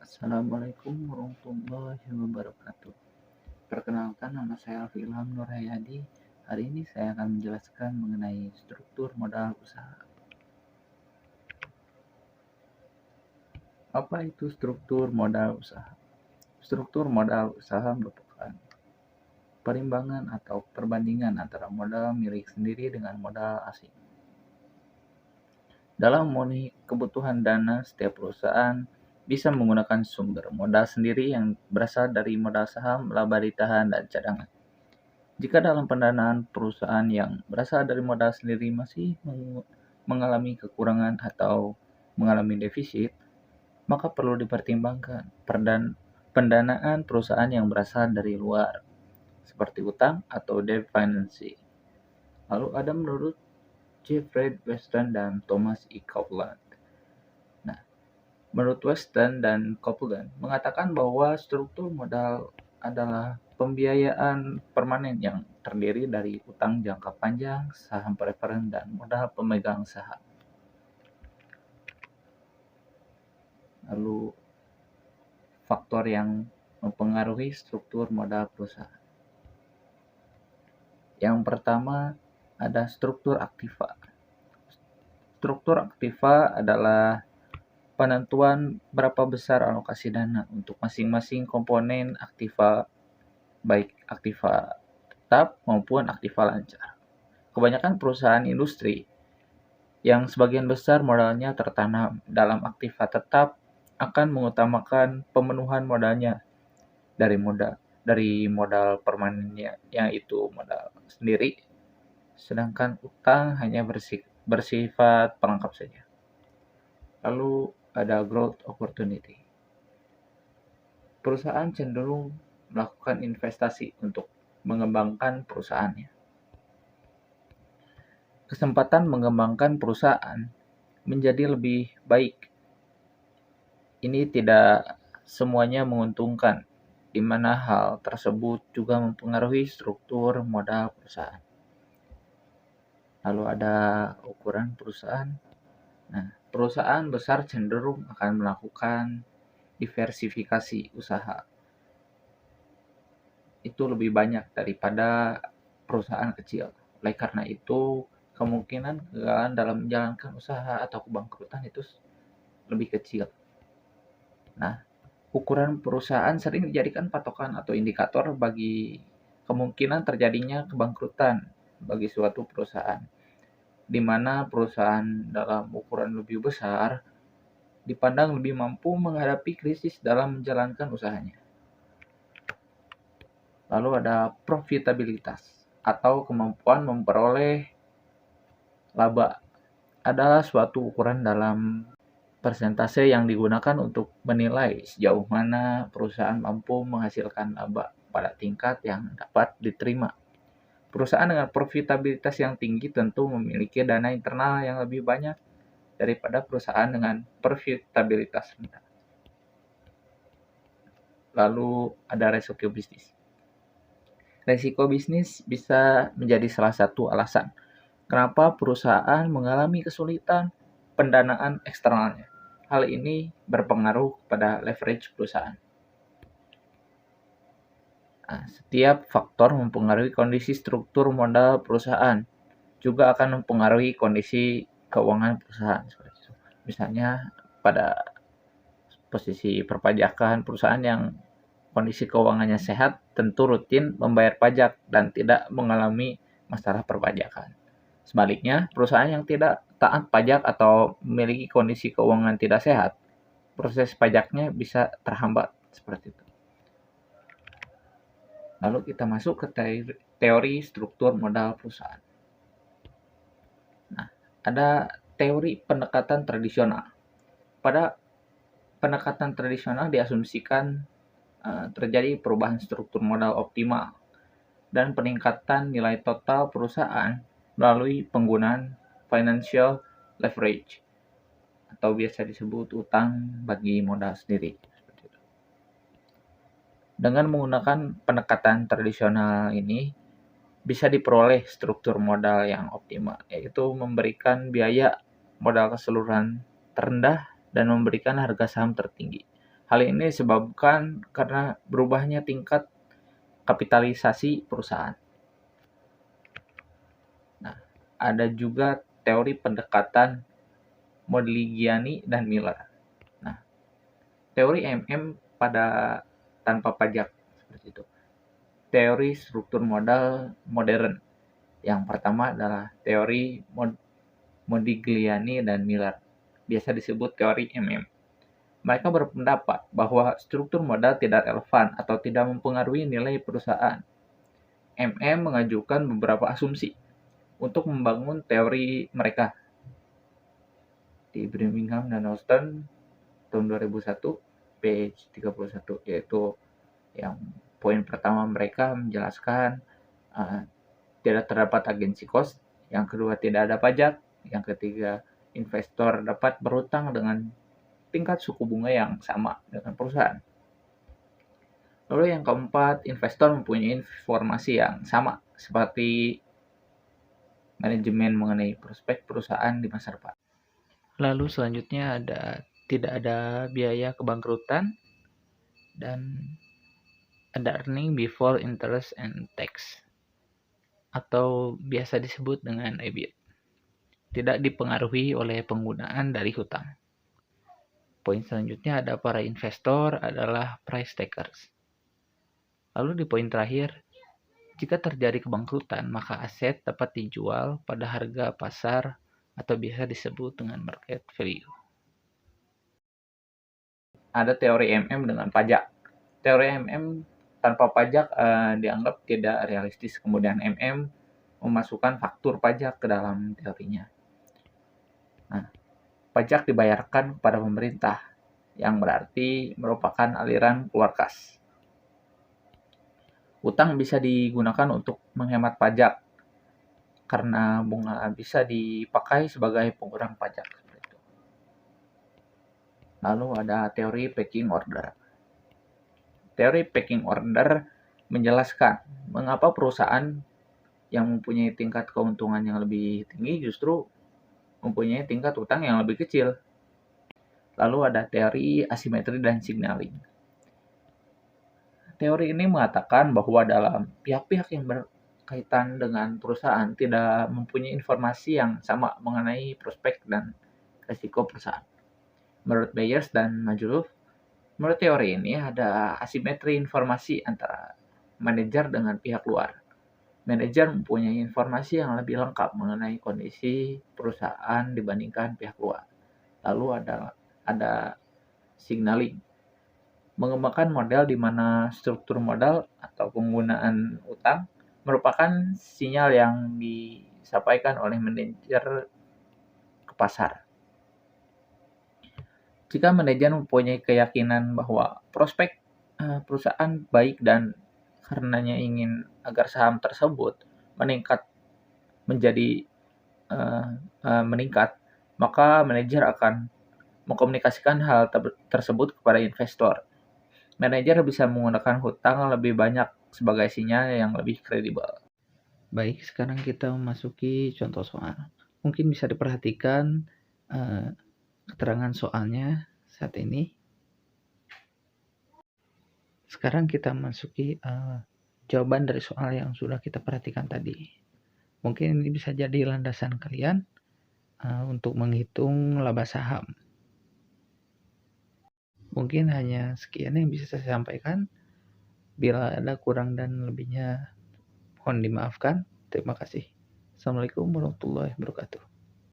Assalamualaikum warahmatullahi wabarakatuh. Perkenalkan, nama saya Ilham Nur Hayadi. Hari ini saya akan menjelaskan mengenai struktur modal usaha. Apa itu struktur modal usaha? Struktur modal usaha merupakan perimbangan atau perbandingan antara modal milik sendiri dengan modal asing. Dalam memenuhi kebutuhan dana, setiap perusahaan bisa menggunakan sumber modal sendiri yang berasal dari modal saham, laba ditahan, dan cadangan. Jika dalam pendanaan perusahaan yang berasal dari modal sendiri masih mengalami kekurangan atau mengalami defisit, maka perlu dipertimbangkan pendanaan perusahaan yang berasal dari luar, seperti utang atau debt financing. Lalu ada menurut Jeffrey Weston dan Thomas E. Copeland. Nah, menurut Weston dan Copeland mengatakan bahwa struktur modal adalah pembiayaan permanen yang terdiri dari utang jangka panjang, saham preferen, dan modal pemegang saham. Lalu, faktor yang mempengaruhi struktur modal perusahaan. Yang pertama, ada struktur aktiva. Struktur aktiva adalah penentuan berapa besar alokasi dana untuk masing-masing komponen aktiva, baik aktiva tetap maupun aktiva lancar. Kebanyakan perusahaan industri yang sebagian besar modalnya tertanam dalam aktiva tetap akan mengutamakan pemenuhan modalnya dari modal permanennya, yaitu modal sendiri, sedangkan utang hanya bersifat pelengkap saja. Lalu ada growth opportunity. Perusahaan cenderung melakukan investasi untuk mengembangkan perusahaannya. Kesempatan mengembangkan perusahaan menjadi lebih baik. Ini tidak semuanya menguntungkan, di mana hal tersebut juga mempengaruhi struktur modal perusahaan. Lalu ada ukuran perusahaan. Nah, perusahaan besar cenderung akan melakukan diversifikasi usaha. Itu lebih banyak daripada perusahaan kecil. Oleh karena itu, kemungkinan kegagalan dalam menjalankan usaha atau kebangkrutan itu lebih kecil. Nah, ukuran perusahaan sering dijadikan patokan atau indikator bagi kemungkinan terjadinya kebangkrutan bagi suatu perusahaan, di mana perusahaan dalam ukuran lebih besar dipandang lebih mampu menghadapi krisis dalam menjalankan usahanya. Lalu ada profitabilitas atau kemampuan memperoleh laba, adalah suatu ukuran dalam persentase yang digunakan untuk menilai sejauh mana perusahaan mampu menghasilkan laba pada tingkat yang dapat diterima. Perusahaan dengan profitabilitas yang tinggi tentu memiliki dana internal yang lebih banyak daripada perusahaan dengan profitabilitas rendah. Lalu ada resiko bisnis. Resiko bisnis bisa menjadi salah satu alasan kenapa perusahaan mengalami kesulitan pendanaan eksternalnya. Hal ini berpengaruh pada leverage perusahaan. Nah, setiap faktor mempengaruhi kondisi struktur modal perusahaan, juga akan mempengaruhi kondisi keuangan perusahaan. Misalnya pada posisi perpajakan, perusahaan yang kondisi keuangannya sehat tentu rutin membayar pajak dan tidak mengalami masalah perpajakan. Sebaliknya, perusahaan yang tidak taat pajak atau memiliki kondisi keuangan tidak sehat, proses pajaknya bisa terhambat seperti itu. Lalu kita masuk ke teori struktur modal perusahaan. Nah, ada teori pendekatan tradisional. Pada pendekatan tradisional diasumsikan terjadi perubahan struktur modal optimal dan peningkatan nilai total perusahaan melalui penggunaan financial leverage atau biasa disebut utang bagi modal sendiri. Dengan menggunakan pendekatan tradisional ini bisa diperoleh struktur modal yang optimal, yaitu memberikan biaya modal keseluruhan terendah dan memberikan harga saham tertinggi. Hal ini disebabkan karena berubahnya tingkat kapitalisasi perusahaan. Nah, ada juga teori pendekatan Modigliani dan Miller. Nah, teori MM pada tanpa pajak seperti itu. Teori struktur modal modern. Yang pertama adalah teori Modigliani dan Miller, biasa disebut teori MM. Mereka berpendapat bahwa struktur modal tidak relevan atau tidak mempengaruhi nilai perusahaan. MM mengajukan beberapa asumsi untuk membangun teori mereka di Birmingham dan Houston tahun 2001, page 31, yaitu yang poin pertama mereka menjelaskan tidak terdapat agensi cost, yang kedua tidak ada pajak, yang ketiga investor dapat berhutang dengan tingkat suku bunga yang sama dengan perusahaan. Lalu yang keempat, investor mempunyai informasi yang sama seperti manajemen mengenai prospek perusahaan di masa depan. Lalu selanjutnya tidak ada biaya kebangkrutan dan ada earning before interest and tax atau biasa disebut dengan EBIT. Tidak dipengaruhi oleh penggunaan dari hutang. Poin selanjutnya ada para investor adalah price takers. Lalu di poin terakhir, jika terjadi kebangkrutan, maka aset dapat dijual pada harga pasar atau biasa disebut dengan market value. Ada teori MM dengan pajak. Teori MM tanpa pajak dianggap tidak realistis. Kemudian MM memasukkan faktur pajak ke dalam teorinya. Nah, pajak dibayarkan kepada pemerintah, yang berarti merupakan aliran keluar kas. Utang bisa digunakan untuk menghemat pajak, karena bunga bisa dipakai sebagai pengurang pajak. Lalu ada teori pecking order. Teori pecking order menjelaskan mengapa perusahaan yang mempunyai tingkat keuntungan yang lebih tinggi justru mempunyai tingkat utang yang lebih kecil. Lalu ada teori asimetri dan signaling. Teori ini mengatakan bahwa dalam pihak-pihak yang berkaitan dengan perusahaan tidak mempunyai informasi yang sama mengenai prospek dan risiko perusahaan. Menurut Bayers dan Majoulov, menurut teori ini ada asimetri informasi antara manajer dengan pihak luar. Manajer mempunyai informasi yang lebih lengkap mengenai kondisi perusahaan dibandingkan pihak luar. Lalu ada signaling. Mengembangkan model di mana struktur modal atau penggunaan utang merupakan sinyal yang disampaikan oleh manajer ke pasar. Jika manajer mempunyai keyakinan bahwa prospek perusahaan baik dan karenanya ingin agar saham tersebut meningkat, maka manajer akan mengkomunikasikan hal tersebut kepada investor. Manajer bisa menggunakan hutang lebih banyak sebagai sinyal yang lebih kredibel. Baik, sekarang kita memasuki contoh soal. Mungkin bisa diperhatikan keterangan soalnya saat ini. Sekarang kita masuki jawaban dari soal yang sudah kita perhatikan tadi. Mungkin ini bisa jadi landasan kalian untuk menghitung laba saham. Mungkin hanya sekian yang bisa saya sampaikan. Bila ada kurang dan lebihnya, mohon dimaafkan. Terima kasih. Assalamualaikum warahmatullahi wabarakatuh.